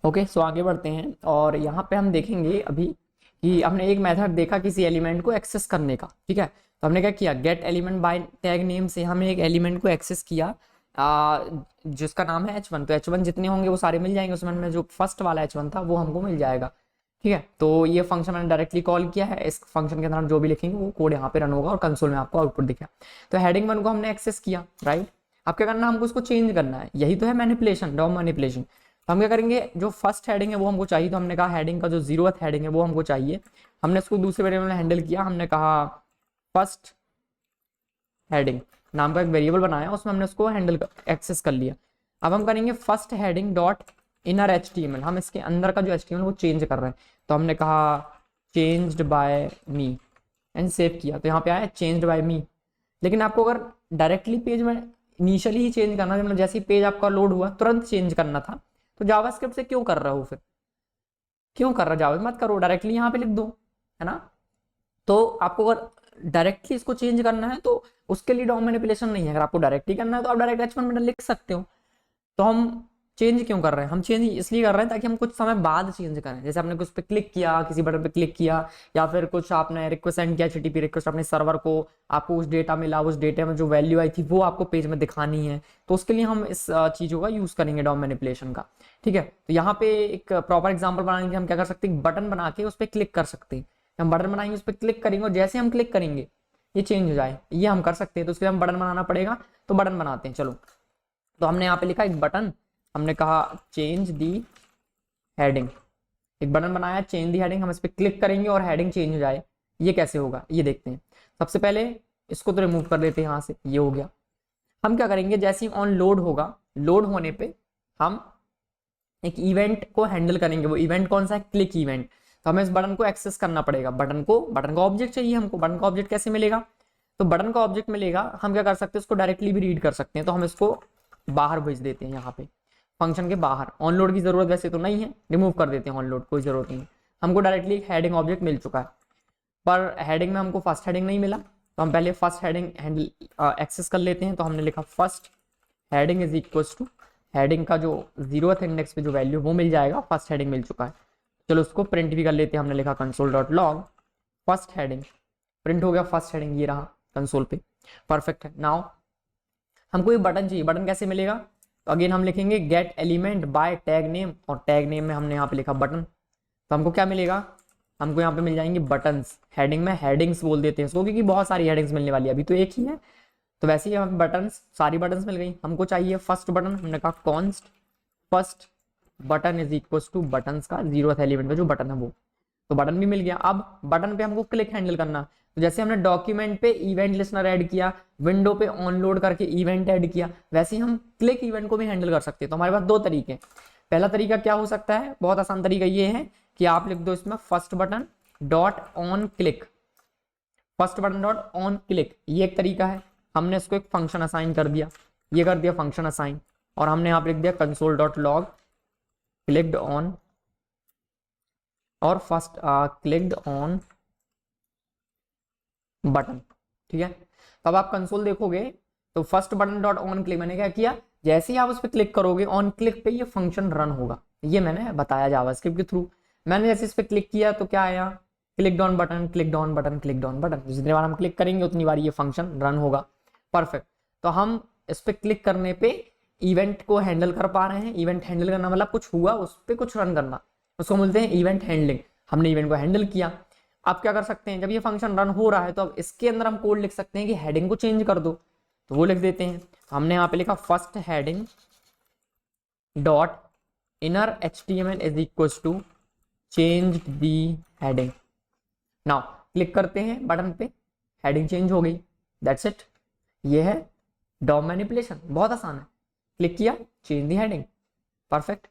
Okay, सो आगे बढ़ते हैं और यहाँ पे हम देखेंगे अभी कि हमने एक मेथड देखा किसी एलिमेंट को एक्सेस करने का। ठीक है, तो हमने क्या किया, gate element by tag name से हमने एक एलिमेंट को एक्सेस किया जिसका नाम है h1। तो h1 जितने होंगे वो सारे मिल जाएंगे उसमें, जो फर्स्ट वाला h1 था वो हमको मिल जाएगा। ठीक है, तो ये फंक्शन मैंने डायरेक्टली कॉल किया है। इस फंक्शन के अंदर हम जो भी लिखेंगे वो कोड यहाँ पे रन होगा और कंसोल में आपको आउटपुट दिखेगा। तो हेडिंग 1 को हमने एक्सेस किया, राइट। अब क्या करना है, हमको उसको चेंज करना है। यही तो है मैनिपुलेशन, डॉम मैनिपुलेशन। तो हम क्या करेंगे, जो फर्स्ट हेडिंग है वो हमको चाहिए, तो हमने कहा हेडिंग का जो 0th हेडिंग है वो हमको चाहिए। हमने इसको दूसरे वेरिएबल में हैंडल किया, हमने कहा फर्स्ट हेडिंग नाम का एक वेरिएबल बनाया, उसमें हमने उसको हैंडल एक्सेस कर लिया। अब हम करेंगे first heading dot inner HTML, हम इसके अंदर का जो HTML वो चेंज कर रहे हैं। तो हमने कहा changed by me and save किया, तो यहाँ पे आया चेंज्ड बाय मी। लेकिन आपको अगर डायरेक्टली पेज में इनिशियली ही चेंज करना, मतलब जैसे ही पेज आपका लोड हुआ तुरंत चेंज करना था, तो जावास्क्रिप्ट से क्यों कर रहा हो फिर, क्यों कर रहा जावा, मत करो, डायरेक्टली यहाँ पे लिख दो, है ना। तो आपको अगर डायरेक्टली इसको चेंज करना है तो उसके लिए डॉम मैनिपुलेशन नहीं है। अगर आपको डायरेक्टली करना है तो आप डायरेक्ट h1 में लिख सकते हो। तो हम चेंज क्यों कर रहे हैं, हम चेंज इसलिए कर रहे हैं ताकि हम कुछ समय बाद चेंज करें। जैसे आपने कुछ पे क्लिक किया, किसी बटन पे क्लिक किया, या फिर कुछ आपने रिक्वेस्ट सेंड किया, HTTP रिक्वेस्ट अपने सर्वर को, आपको उस डेटा मिला, उस डेटा में जो वैल्यू आई थी वो आपको पेज में दिखानी है, तो उसके लिए हम इस चीजों का यूज करेंगे, डॉम मैनिपुलेशन का। ठीक है, तो यहाँ पे एक प्रॉपर एग्जाम्पल बनाने के हम क्या कर सकते हैं, बटन बना के उस पर क्लिक कर सकते हैं। हम बटन बनाएंगे, उस पर क्लिक करेंगे और जैसे हम क्लिक करेंगे ये चेंज हो जाए, ये हम कर सकते हैं। तो उसके लिए हम बटन बनाना पड़ेगा, तो बटन बनाते हैं। चलो, तो हमने यहाँ पे लिखा एक बटन, हमने कहा चेंज दी हेडिंग, एक बटन बनाया चेंज दी हेडिंग। हम इस पर क्लिक करेंगे और हेडिंग चेंज हो जाए, ये कैसे होगा ये देखते हैं। सबसे पहले इसको तो रिमूव कर देते हैं यहाँ से, ये हो गया। हम क्या करेंगे, जैसे ही ऑन लोड होगा, लोड होने पे हम एक इवेंट को हैंडल करेंगे। वो इवेंट कौन सा है, क्लिक इवेंट। तो हमें इस बटन को एक्सेस करना पड़ेगा, बटन का ऑब्जेक्ट चाहिए हमको। बटन का ऑब्जेक्ट कैसे मिलेगा, तो बटन का ऑब्जेक्ट मिलेगा, हम क्या कर सकते हैं, उसको डायरेक्टली भी रीड कर सकते हैं। तो हम इसको बाहर भेज देते हैं, यहाँ पे फंक्शन के बाहर। ऑन लोड की जरूरत वैसे तो नहीं है, रिमूव कर देते हैं ऑन लोड, कोई जरूरत नहीं है। हमको डायरेक्टली हेडिंग ऑब्जेक्ट मिल चुका है, पर हेडिंग में हमको फर्स्ट हेडिंग नहीं मिला। तो हम पहले फर्स्ट हेडिंग हैंडल एक्सेस कर लेते हैं। तो हमने लिखा first heading is equal to, heading का जो 0th इंडेक्स पे जो वैल्यू वो मिल जाएगा, फर्स्ट हेडिंग मिल चुका है। चलो उसको प्रिंट भी कर लेते हैं। हमने लिखा console dot log first heading, print हो गया फर्स्ट हेडिंग, ये रहा कंसोल पे, परफेक्ट है। नाउ हमको ये बटन चाहिए, बटन कैसे मिलेगा, तो अगेन हम लिखेंगे gate element by tag name, और टैग नेम में हमने यहाँ पे लिखा बटन। तो हमको क्या मिलेगा, हमको यहाँ पे मिल जाएंगे बटन्स। हेडिंग में हेडिंग्स बोल देते हैं इसको, क्योंकि बहुत सारी हेडिंग्स मिलने वाली है, अभी तो एक ही है। तो वैसे ही हमें बटन्स, सारी बटन्स मिल गई। हमको चाहिए फर्स्ट बटन, हमने कहा const first button is equal two buttons का 0th एलिमेंट में जो बटन है वो। तो बटन भी मिल गया। अब बटन पे हमको क्लिक हैंडल करना। तो जैसे हमने डॉक्यूमेंट पे इवेंट लिस्नर ऐड किया, विंडो पे ऑन लोड करके इवेंट ऐड किया, वैसे ही हम क्लिक इवेंट को भी हैंडल कर सकते हैं। तो हमारे पास दो तरीके हैं। पहला तरीका क्या हो सकता है, बहुत आसान तरीका ये है कि आप लिख दो इसमें first button dot on click, first button dot on click, ये एक तरीका है। हमने इसको एक फंक्शन असाइन कर दिया, ये कर दिया फंक्शन असाइन, और हमने यहाँ पे लिख दिया console dot log clicked on, और फर्स्ट क्लिक्ड ऑन बटन। ठीक है, तब आप कंसोल देखोगे तो first button dot on click, मैंने क्या किया, जैसे ही आप उस पर क्लिक करोगे ऑन क्लिक पे ये फंक्शन रन होगा। ये मैंने बताया जावास्क्रिप्ट के थ्रू। मैंने जैसे इस पर क्लिक किया तो क्या आया, click on button, click on button, click on button. जितनी बार हम क्लिक करेंगे उतनी बार ये फंक्शन रन होगा, परफेक्ट। तो हम इस पर क्लिक करने पे इवेंट को हैंडल कर पा रहे हैं। इवेंट हैंडल करना मतलब कुछ हुआ, उस पर कुछ रन करना, उसको बोलते हैं इवेंट हैंडलिंग। हमने इवेंट को हैंडल किया। आप क्या कर सकते हैं, जब ये फंक्शन रन हो रहा है तो अब इसके अंदर हम कोड लिख सकते हैं कि हेडिंग को चेंज कर दो, तो वो लिख देते हैं। हमने यहाँ पे लिखा first heading dot inner HTML is equal to change the heading. Now click करते हैं बटन पे, हेडिंग चेंज हो गई, दैट्स इट। ये है डॉम मैनिपुलेशन, बहुत आसान है। क्लिक किया, चेंज दी हेडिंग, परफेक्ट।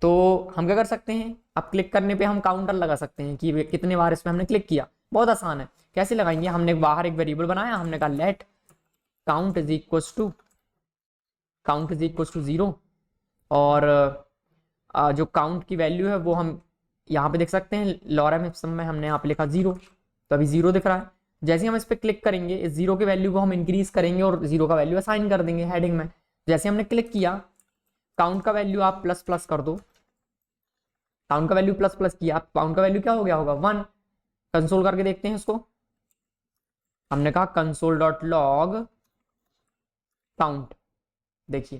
तो हम क्या कर सकते हैं, अब क्लिक करने पे हम काउंटर लगा सकते हैं कि कितने बार इसमें हमने क्लिक किया। बहुत आसान है, कैसे लगाएंगे, हमने बाहर एक वेरिएबल बनाया, हमने कहा let count is equal to 0, और जो काउंट की वैल्यू है वो हम यहाँ पे देख सकते हैं, लॉरम इप्सम में हमने यहाँ पे लिखा 0, तो अभी 0 दिख रहा है। जैसे ही हम इस पर क्लिक करेंगे, इस 0 की वैल्यू को हम इंक्रीज करेंगे और 0 का वैल्यू असाइन कर देंगे हेडिंग में। जैसे हमने क्लिक किया, काउंट का वैल्यू आप प्लस प्लस कर दो, काउंट का वैल्यू प्लस प्लस किया, काउंट का वैल्यू क्या हो गया होगा 1। कंसोल करके देखते हैं इसको, हमने कहा कंसोल डॉट लॉग काउंट, देखिए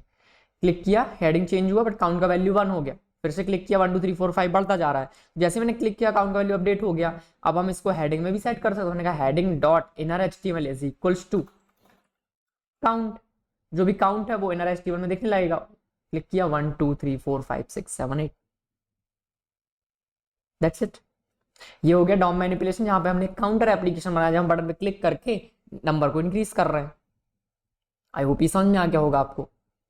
क्लिक किया, हेडिंग चेंज हुआ बट काउंट का वैल्यू 1 हो गया। फिर से क्लिक किया 1 2 3 4 5 बढ़ता जा रहा है। जैसे मैंने क्लिक किया काउंट का वैल्यू अपडेट हो गया। अब हम इसको हेडिंग में भी सेट कर सकते हैं। मैंने कहा heading dot inner HTML is equals to count, जो भी काउंट है वो इनर एचटीएमएल में देखने लगेगा। क्लिक किया 1 2 3 4 5 6 7 8, दैट्स इट। ये हो गया डॉम मैनिपुलेशन, जहां पे हमने काउंटर एप्लीकेशन बनाया, जहां बटन पे क्लिक करके नंबर को इंक्रीज कर रहे हैं। आई होप ये समझ में आ गया होगा आपको,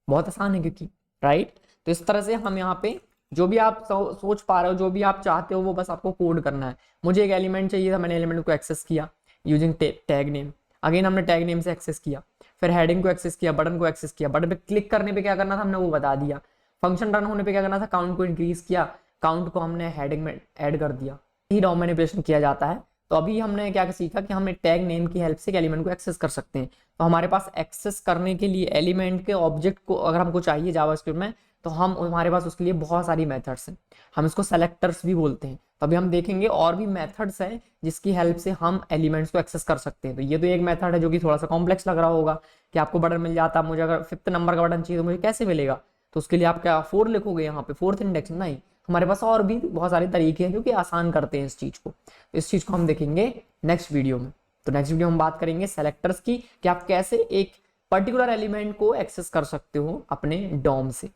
बहुत आसान है क्योंकि, राइट। तो इस तरह से हम यहाँ पे जो भी आप सोच पा रहे हो, जो भी आप चाहते हो, वो बस आपको कोड करना है। मुझे एक एलिमेंट चाहिए था, मैंने एलिमेंट को एक्सेस किया यूजिंग टैग नेम। अगेन हमने टैग नेम से एक्सेस किया, फिर हेडिंग को एक्सेस किया, बटन को एक्सेस किया। बटन पे क्लिक करने पे क्या करना था हमने वो बता दिया। फंक्शन रन होने पे क्या करना था, काउंट को इंक्रीज किया, काउंट को हमने हेडिंग में ऐड कर दिया। ही डॉम मैनिपुलेशन किया जाता है। तो अभी हमने क्या सीखा कि हम टैग नेम की हेल्प से एलिमेंट को एक्सेस कर सकते हैं। तो हमारे पास एक्सेस करने के लिए एलिमेंट के ऑब्जेक्ट को अगर हमको चाहिए जावास्क्रिप्ट में, तो हम हमारे पास उसके लिए बहुत सारी मेथड्स हैं। हम इसको सेलेक्टर्स भी बोलते हैं। तो अभी हम देखेंगे और भी मेथड्स हैं जिसकी हेल्प से हम एलिमेंट्स को एक्सेस कर सकते हैं। तो ये तो एक मेथड है जो कि थोड़ा सा कॉम्प्लेक्स लग रहा होगा कि आपको बटन मिल जाता, मुझे अगर 5th नंबर का बटन चाहिए तो मुझे कैसे मिलेगा। तो उसके लिए आप क्या 4 लिखोगे यहाँ पे, 4th इंडेक्स? नहीं, हमारे पास और भी बहुत सारे तरीके हैं जो कि आसान करते हैं इस चीज को। इस चीज को हम देखेंगे नेक्स्ट वीडियो में। तो नेक्स्ट वीडियो में बात करेंगे सेलेक्टर्स की, कि आप कैसे एक पर्टिकुलर एलिमेंट को एक्सेस कर सकते हो अपने डॉम से।